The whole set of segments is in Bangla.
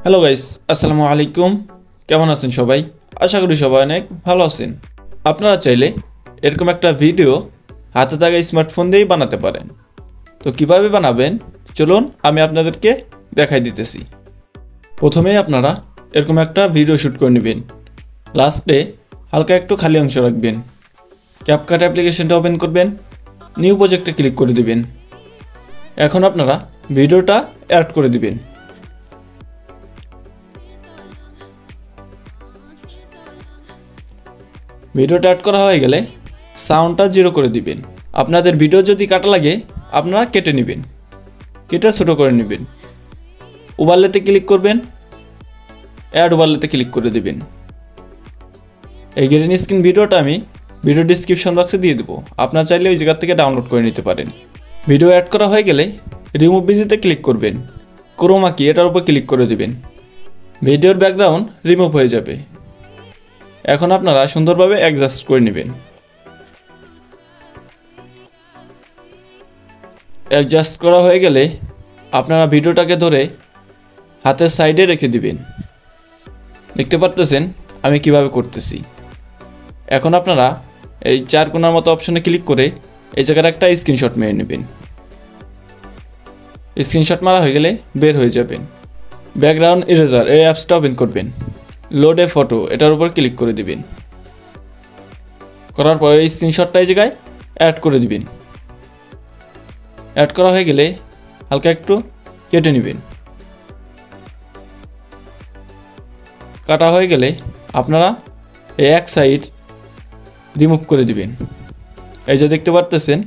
হ্যালো গাইস, আসসালামু আলাইকুম। কেমন আছেন সবাই? আশা করি সবাই অনেক ভালো আছেন। আপনারা চাইলে এরকম একটা ভিডিও হাতে থাকা স্মার্টফোন দিয়েই বানাতে পারেন। তো কিভাবে বানাবেন চলুন আমি আপনাদেরকে দেখাই দিতেছি। প্রথমেই আপনারা এরকম একটা ভিডিও শ্যুট করে নেবেন। লাস্টে হালকা একটু খালি অংশ রাখবেন। ক্যাপকাট অ্যাপ্লিকেশনটা ওপেন করবেন, নিউ প্রজেক্টে ক্লিক করে দিবেন। এখন আপনারা ভিডিওটা অ্যাড করে দিবেন। ভিডিওটা অ্যাড করা হয়ে গেলে সাউন্ডটা 0 করে দিবেন। আপনাদের ভিডিও যদি কাটা লাগে আপনারা কেটে নেবেন, কেটে ছোটো করে নেবেন। ওভারলেতে ক্লিক করবেন, অ্যাড ওভারলেতে ক্লিক করে দিবেন। এই গ্রিন স্ক্রিন ভিডিওটা আমি ভিডিও ডিসক্রিপশন বক্সে দিয়ে দেবো, আপনারা চাইলে ওই জায়গা থেকে ডাউনলোড করে নিতে পারেন। ভিডিও অ্যাড করা হয়ে গেলে রিমুভ ভিজিতে ক্লিক করবেন, ক্রোমা কি এটার উপর ক্লিক করে দিবেন। ভিডিওর ব্যাকগ্রাউন্ড রিমুভ হয়ে যাবে। এখন আপনারা সুন্দরভাবে অ্যাডজাস্ট করে নেবেন। অ্যাডজাস্ট করা হয়ে গেলে আপনারা ভিডিওটাকে ধরে হাতের সাইডে রেখে দিবেন। দেখতে পারতেছেন আমি কিভাবে করতেছি। এখন আপনারা এই 4 কোণার মতো অপশনে ক্লিক করে এই জায়গার একটা স্ক্রিনশট মেরে নেবেন। স্ক্রিনশট মারা হয়ে গেলে বের হয়ে যাবেন। ব্যাকগ্রাউন্ড ইরেজার এই অ্যাপসটা ওপেন করবেন। লোড এ ফটো এটার উপর ক্লিক করে দিবেন। করার পর এই স্ক্রিনশটটা এই জায়গায় অ্যাড করে দিবেন। অ্যাড করা হয়ে গেলে হালকা একটু কেটে নেবেন। কাটা হয়ে গেলে আপনারা এই এক সাইড রিমুভ করে দিবেন। এই যে দেখতে পারতেছেন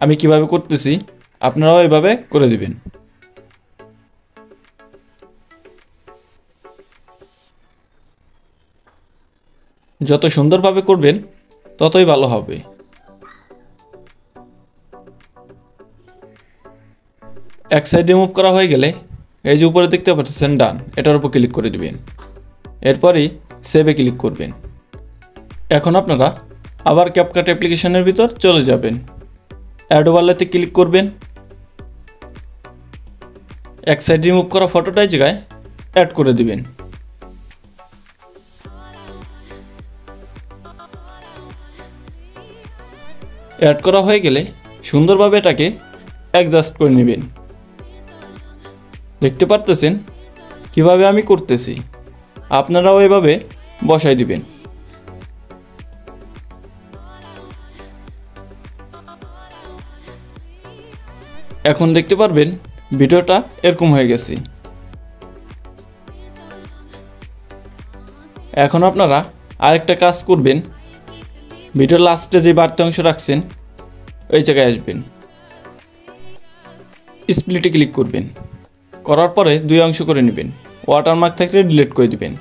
আমি কিভাবে করতেছি, আপনারাও এভাবে করে দিবেন। যত সুন্দরভাবে করবেন ততই ভালো হবে। এক সাইড রিমুভ করা হয়ে গেলে এই যে উপরে দেখতে পাচ্ছেন ডান, এটার উপর ক্লিক করে দিবেন। এরপরই সেভে ক্লিক করবেন। এখন আপনারা আবার ক্যাপকাট অ্যাপ্লিকেশনের ভিতর চলে যাবেন। অ্যাড ওভারলেতে ক্লিক করবেন। এক সাইড রিমুভ করা ফটোটাই জায়গায় অ্যাড করে দিবেন। অ্যাড করা হয়ে গেলে সুন্দরভাবে এটাকে অ্যাডজাস্ট করে নেবেন। দেখতে পারতেছেন কিভাবে আমি করতেছি, আপনারাও এভাবে বসাই দিবেন। এখন দেখতে পারবেন ভিডিওটা এরকম হয়ে গেছে। এখন আপনারা আরেকটা কাজ করবেন, ভিডিওর লাস্টে যে বাড়তি অংশ রাখছেন ওই জায়গায় আসবেন, স্প্লিটে ক্লিক করবেন। করার পরে 2 অংশ করে নেবেন। ওয়াটারমার্ক থাকলে ডিলিট করে দিবেন।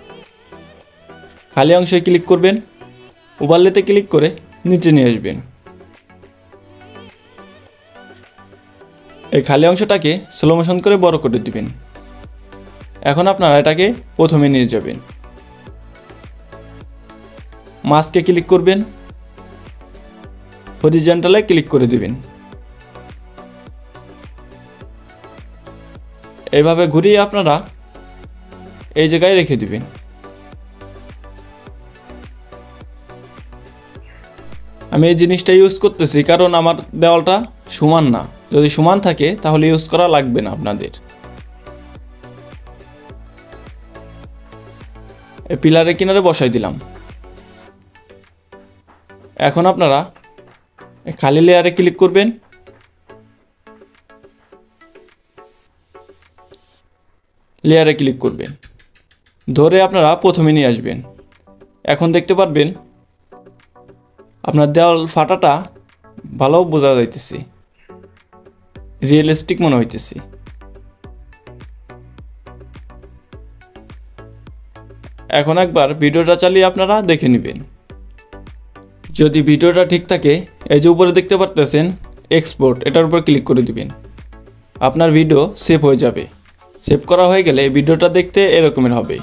খালি অংশে ক্লিক করবেন, ওভারলেতে ক্লিক করে নিচে নিয়ে আসবেন। এই খালি অংশটাকে স্লো মোশন করে বড় করে দিবেন। এখন আপনারা এটাকে প্রথমে নিয়ে যাবেন। মাস্কে ক্লিক করবেন, হরিজন্টালে ক্লিক করে দিবেন। এইভাবে ঘুরিয়ে আপনারা এই জায়গায় রেখে দিবেন। আমি এই জিনিসটা ইউজ করতেছি কারণ আমার দেওয়ালটা সমান না। যদি সমান থাকে তাহলে ইউজ করা লাগবে না আপনাদের। এই পিলারের কিনারে বসাই দিলাম। এখন আপনারা খালি লেয়ারে ক্লিক করবেন। লেয়ারে ক্লিক করবেন, ধরে আপনারা প্রথমে নিয়ে আসবেন। এখন দেখতে পারবেন আপনার দেওয়াল ফাটাটা ভালো বোঝা যাইতেছে, রিয়েলিস্টিক মনে হইতেছে। এখন একবার ভিডিওটা চালিয়ে আপনারা দেখে নেবেন। যদি ভিডিওটা ঠিক থাকে এই যে উপরে দেখতে পারতেছেন এক্সপোর্ট, এটার উপর ক্লিক করে দিবেন। আপনার ভিডিও সেভ হয়ে যাবে। সেভ করা হয়ে গেলে ভিডিওটা দেখতে এরকমের হবে।